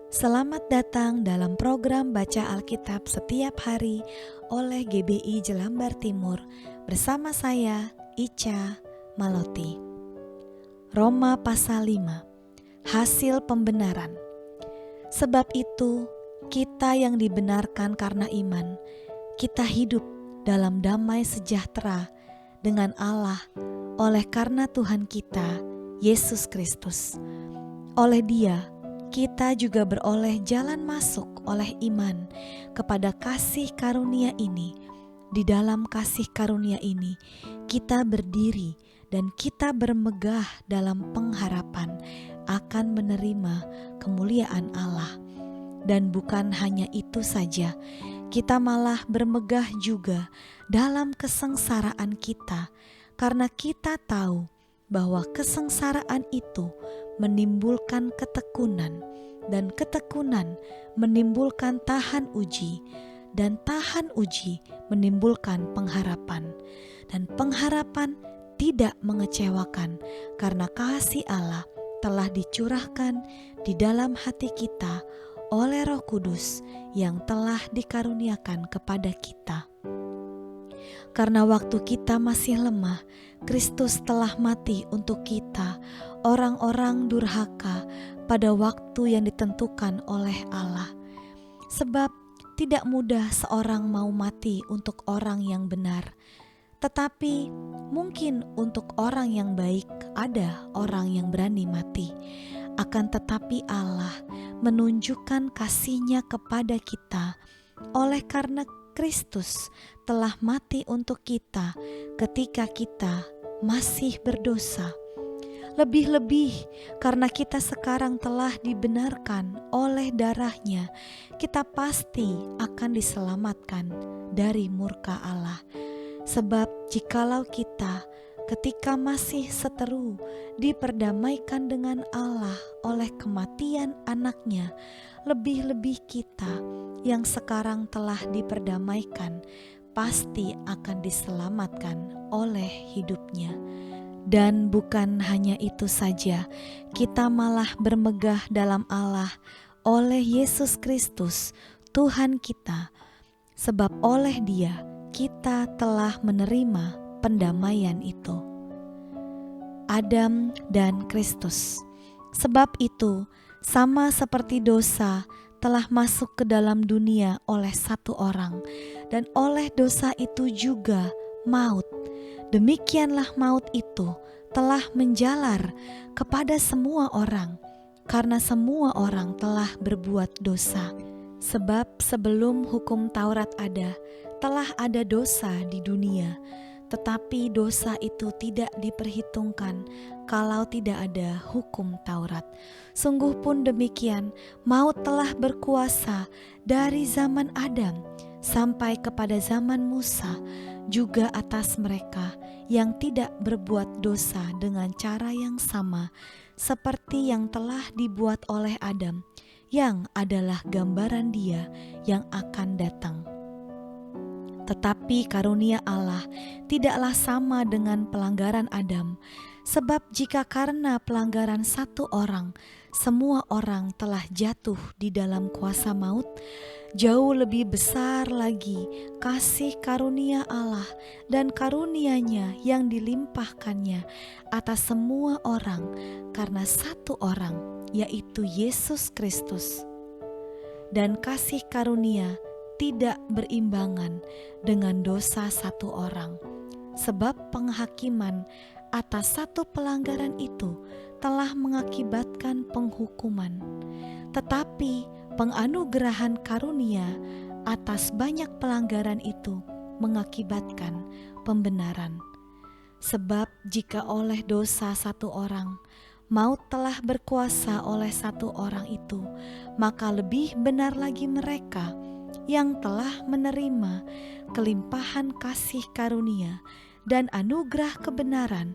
Selamat datang dalam program Baca Alkitab setiap hari oleh GBI Jelambar Timur bersama saya, Ica Maloti. Roma pasal 5, hasil pembenaran. Sebab itu, kita yang dibenarkan karena iman, kita hidup dalam damai sejahtera dengan Allah oleh karena Tuhan kita, Yesus Kristus. Oleh Dia, kita juga beroleh jalan masuk oleh iman kepada kasih karunia ini. Di dalam kasih karunia ini, kita berdiri dan kita bermegah dalam pengharapan akan menerima kemuliaan Allah. Dan bukan hanya itu saja, kita malah bermegah juga dalam kesengsaraan kita, karena kita tahu bahwa kesengsaraan itu menimbulkan ketekunan, dan ketekunan menimbulkan tahan uji, dan tahan uji menimbulkan pengharapan, dan pengharapan tidak mengecewakan karena kasih Allah telah dicurahkan di dalam hati kita oleh Roh Kudus yang telah dikaruniakan kepada kita. Karena waktu kita masih lemah, Kristus telah mati untuk kita, orang-orang durhaka, pada waktu yang ditentukan oleh Allah. Sebab tidak mudah seorang mau mati untuk orang yang benar, tetapi mungkin untuk orang yang baik ada orang yang berani mati. Akan tetapi Allah menunjukkan kasih-Nya kepada kita oleh karena Kristus telah mati untuk kita ketika kita masih berdosa. Lebih-lebih karena kita sekarang telah dibenarkan oleh darah-Nya, kita pasti akan diselamatkan dari murka Allah. Sebab jikalau kita ketika masih seteru diperdamaikan dengan Allah oleh kematian anak-Nya, lebih-lebih kita yang sekarang telah diperdamaikan pasti akan diselamatkan oleh hidup-Nya. Dan bukan hanya itu saja, kita malah bermegah dalam Allah oleh Yesus Kristus Tuhan kita, sebab oleh Dia kita telah menerima pendamaian itu. Adam dan Kristus. Sebab itu, sama seperti dosa telah masuk ke dalam dunia oleh satu orang, dan oleh dosa itu juga maut. Demikianlah maut itu telah menjalar kepada semua orang, karena semua orang telah berbuat dosa. Sebab sebelum hukum Taurat ada, telah ada dosa di dunia, tetapi dosa itu tidak diperhitungkan kalau tidak ada hukum Taurat. Sungguh pun demikian, maut telah berkuasa dari zaman Adam sampai kepada zaman Musa, juga atas mereka yang tidak berbuat dosa dengan cara yang sama seperti yang telah dibuat oleh Adam, yang adalah gambaran Dia yang akan datang. Tetapi karunia Allah tidaklah sama dengan pelanggaran Adam, sebab jika karena pelanggaran satu orang, semua orang telah jatuh di dalam kuasa maut, jauh lebih besar lagi kasih karunia Allah dan karunia-Nya yang dilimpahkannya atas semua orang karena satu orang, yaitu Yesus Kristus. Dan kasih karunia tidak berimbangan dengan dosa satu orang, sebab penghakiman atas satu pelanggaran itu telah mengakibatkan penghukuman, tetapi penganugerahan karunia atas banyak pelanggaran itu mengakibatkan pembenaran. Sebab jika oleh dosa satu orang maut telah berkuasa oleh satu orang itu, maka lebih benar lagi mereka yang telah menerima kelimpahan kasih karunia dan anugerah kebenaran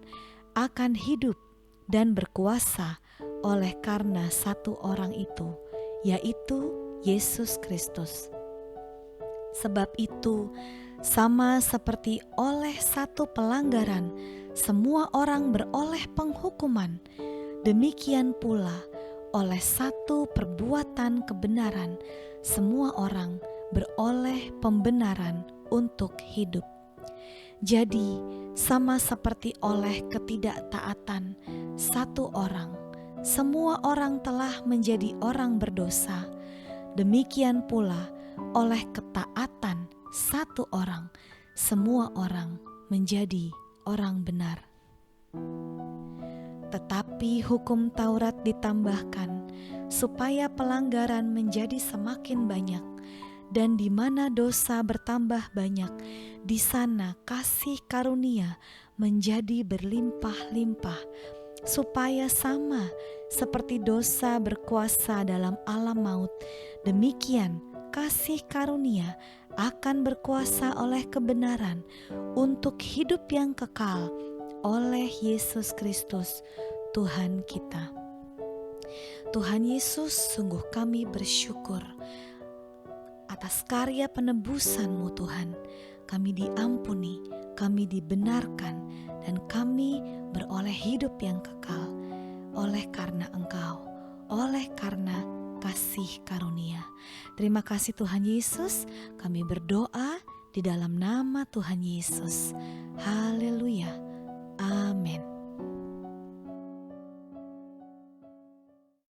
akan hidup dan berkuasa oleh karena satu orang itu, yaitu Yesus Kristus. Sebab itu, sama seperti oleh satu pelanggaran semua orang beroleh penghukuman, demikian pula oleh satu perbuatan kebenaran, semua orang beroleh pembenaran untuk hidup. Jadi, sama seperti oleh ketidaktaatan satu orang, semua orang telah menjadi orang berdosa. Demikian pula oleh ketaatan satu orang, semua orang menjadi orang benar. Tetapi hukum Taurat ditambahkan supaya pelanggaran menjadi semakin banyak, dan di mana dosa bertambah banyak, di sana kasih karunia menjadi berlimpah-limpah, supaya sama seperti dosa berkuasa dalam alam maut, demikian kasih karunia akan berkuasa oleh kebenaran untuk hidup yang kekal oleh Yesus Kristus Tuhan kita. Tuhan Yesus, sungguh kami bersyukur atas karya penebusan-Mu Tuhan. Kami diampuni, kami dibenarkan, dan kami beroleh hidup yang kekal oleh karena Engkau, oleh karena kasih karunia. Terima kasih Tuhan Yesus, kami berdoa di dalam nama Tuhan Yesus. Haleluya. Amin.